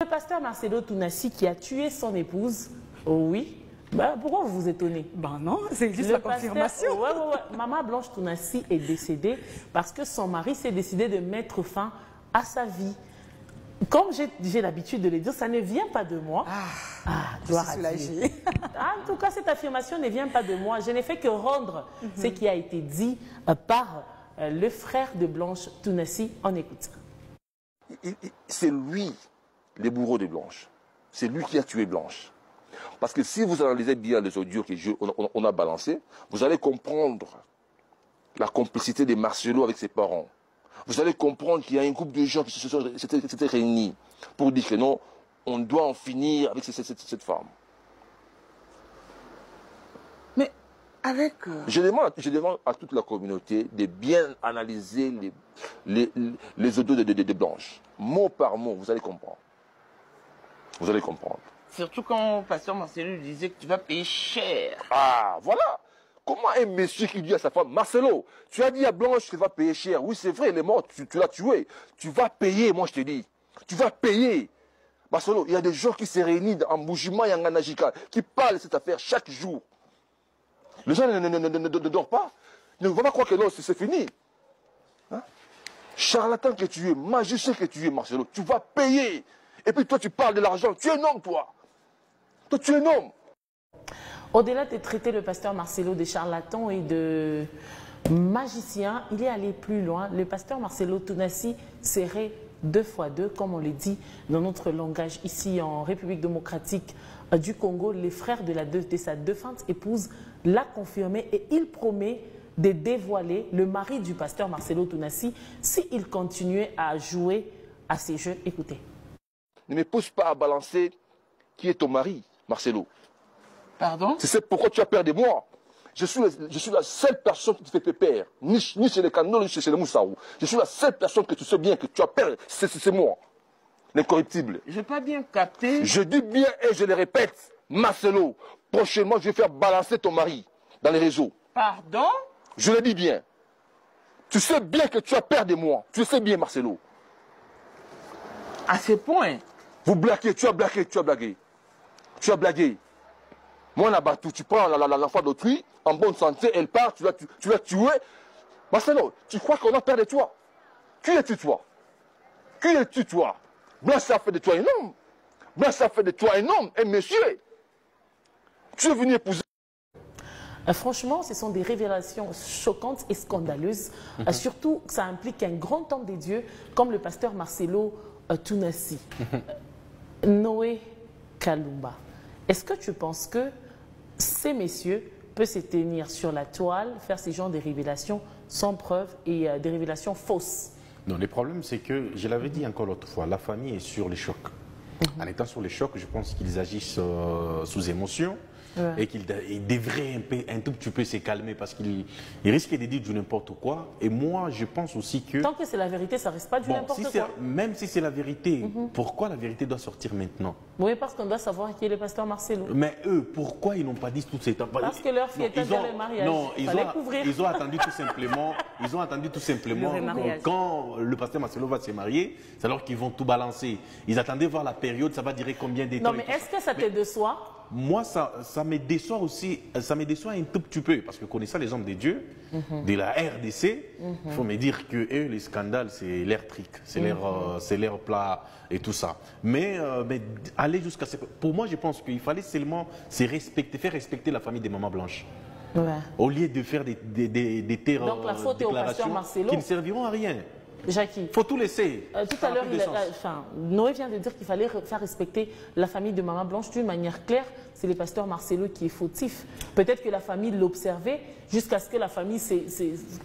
Le pasteur Marcelo Tounassi qui a tué son épouse, oh oui, ben, pourquoi vous vous étonnez? Ben non, c'est juste la confirmation. Ouais. Maman Blanche Tounassi est décédée parce que son mari s'est décidé de mettre fin à sa vie. Comme j'ai l'habitude de le dire, ça ne vient pas de moi. Gloire à Dieu. En tout cas, cette affirmation ne vient pas de moi. Je n'ai fait que rendre ce qui a été dit par le frère de Blanche Tounassi. On écoute. C'est lui, le bourreau de Blanche. C'est lui qui a tué Blanche. Parce que si vous analysez bien les audios qu'on a balancés, vous allez comprendre la complicité de Marcelo avec ses parents. Vous allez comprendre qu'il y a un groupe de gens qui s'étaient réunis pour dire que non, on doit en finir avec cette femme. Mais avec... Je demande à toute la communauté de bien analyser les audios de Blanche. Mot par mot, vous allez comprendre. Vous allez comprendre. Surtout quand le pasteur Marcelo disait que tu vas payer cher. Ah, voilà. Comment un monsieur qui dit à sa femme, Marcelo, tu as dit à Blanche que tu vas payer cher. Oui, c'est vrai, elle est morte, tu l'as tué. Tu vas payer, moi je te dis. Tu vas payer. Marcelo, il y a des gens qui se réunissent en Boujima et en Anajika, qui parlent de cette affaire chaque jour. Les gens ne dorment pas. Ils ne vont pas croire que non, c'est fini. Hein? Charlatan que tu es, magicien que tu es, Marcelo, tu vas payer. Et puis toi, tu parles de l'argent. Tu es un homme, toi. Toi, tu es un homme. Au-delà de traiter le pasteur Marcelo de charlatan et de magicien, il est allé plus loin. Le pasteur Marcelo Tounassi serait 2 fois 2, comme on le dit dans notre langage ici en République démocratique du Congo. Les frères de sa défunte épouse l'a confirmé et il promet de dévoiler le mari du pasteur Marcelo Tounassi s'il continuait à jouer à ces jeux. Écoutez. Ne me pousse pas à balancer qui est ton mari, Marcelo. Pardon? C'est pourquoi tu as peur de moi. Je suis la seule personne qui te fait pépère. Ni chez les Kando, ni chez les Moussaou. Je suis la seule personne que tu sais bien que tu as peur. C'est moi. L'incorruptible. Je n'ai pas bien capté. Je dis bien et je le répète, Marcelo, prochainement je vais faire balancer ton mari dans les réseaux. Pardon? Je le dis bien. Tu sais bien que tu as peur de moi. Tu le sais bien, Marcelo. À ce point? Vous blaguez, tu as blagué, tu as blagué. Tu as blagué. Moi, Nabatou, tu prends l'enfant d'autrui, en bonne santé, elle part, tu l'as tué. Marcelo, tu crois qu'on a peur de toi? Qui es-tu, toi? Qui es-tu, toi? Blanche a fait de toi un homme. Blanche a fait de toi un homme, un monsieur. Tu es venu épouser. Franchement, ce sont des révélations choquantes et scandaleuses. Surtout, ça implique un grand homme des dieux comme le pasteur Marcelo Tounassi. Noé Kalumba. Est-ce que tu penses que ces messieurs peuvent se tenir sur la toile, faire ces genres de révélations sans preuve et des révélations fausses? Non, le problème, c'est que, je l'avais dit encore l'autre fois, la famille est sur les chocs. En étant sur les chocs, je pense qu'ils agissent sous émotion. Et qu'il devrait un tout petit peu se calmer parce qu'il risque de dire du n'importe quoi. Et moi, je pense aussi que... Tant que c'est la vérité, ça ne reste pas du n'importe quoi. Même si c'est la vérité, pourquoi la vérité doit sortir maintenant? Oui, parce qu'on doit savoir qui est le pasteur Marcelo. Mais eux, pourquoi ils n'ont pas dit tout ces temps? Parce que leur fille était dans le mariage. Non, ils ont attendu tout simplement le quand le pasteur Marcelo va se marier, c'est alors qu'ils vont tout balancer. Ils attendaient voir la période, ça va durer combien de temps. Non, mais est-ce que ça te déçoit? Moi, ça me déçoit aussi, ça me déçoit un tout petit peu, parce que connaissant les hommes de Dieu, de la RDC, il faut me dire que eux, les scandales, c'est leur trick, c'est leur plat et tout ça. Mais aller jusqu'à ce... Pour moi, je pense qu'il fallait seulement faire respecter la famille des mamans blanches. Ouais. Au lieu de faire des Donc la faute est au pasteur Marcelo qui ne serviront à rien. Jackie, il faut tout laisser. Tout à l'heure, Noé vient de dire qu'il fallait faire respecter la famille de Maman Blanche d'une manière claire. C'est le pasteur Marcelo qui est fautif. Peut-être que la famille l'observait jusqu'à ce que la famille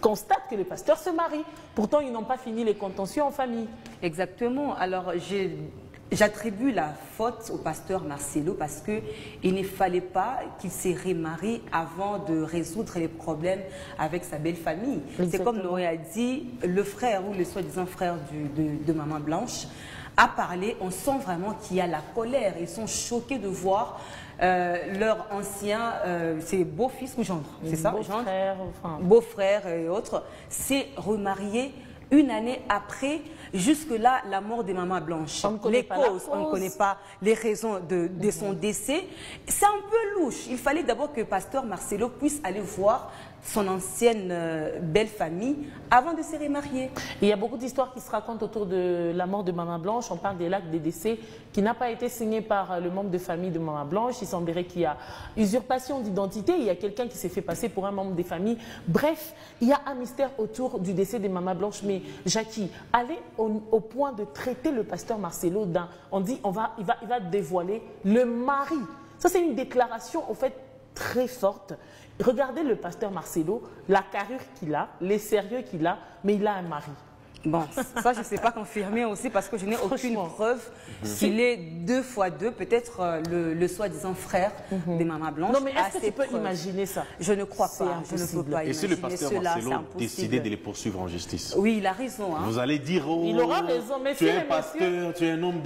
constate que le pasteur se marie. Pourtant, ils n'ont pas fini les contentieux en famille. Exactement. Alors, j'attribue la faute au pasteur Marcelo parce qu'il ne fallait pas qu'il se remarie avant de résoudre les problèmes avec sa belle famille. C'est comme Noé a dit, le frère ou le soi-disant frère de Maman Blanche a parlé. On sent vraiment qu'il y a la colère. Ils sont choqués de voir leur ancien, c'est beau-fils ou gendre, c'est ça? Beau-frère, beau-frère et autres, s'est remarié une année après, jusque-là, la mort de Maman Blanche. On ne connaît Les pas la causes, on ne cause. connaît pas les raisons de son décès. C'est un peu louche. Il fallait d'abord que Pasteur Marcelo puisse aller voir son ancienne belle famille avant de se remarier. Il y a beaucoup d'histoires qui se racontent autour de la mort de Maman Blanche. On parle des l'acte de décès qui n'a pas été signé par le membre de famille de Maman Blanche. Il semblerait qu'il y a usurpation d'identité. Il y a quelqu'un qui s'est fait passer pour un membre des familles. Bref, il y a un mystère autour du décès de Maman Blanche. Mais Jackie, allez au point de traiter le pasteur Marcelo d'un... On dit il va dévoiler le mari. Ça, c'est une déclaration, au fait, très forte. Regardez le pasteur Marcelo, la carrure qu'il a, les sérieux qu'il a, mais il a un mari. Bon, ça, je ne sais pas confirmer aussi parce que je n'ai aucune preuve qu'il est 2 fois 2, peut-être le soi-disant frère de Maman Blanche. Non, mais est-ce que tu peux imaginer ça? Je ne crois C'est pas, je ne impossible. peux pas Et si imaginer le pasteur cela, c'est Marcelo impossible. décidait de les poursuivre en justice? Oui, il a raison. Hein. Vous allez dire, oh, Il aura raison, mais tu es un messieurs, pasteur, tu es un homme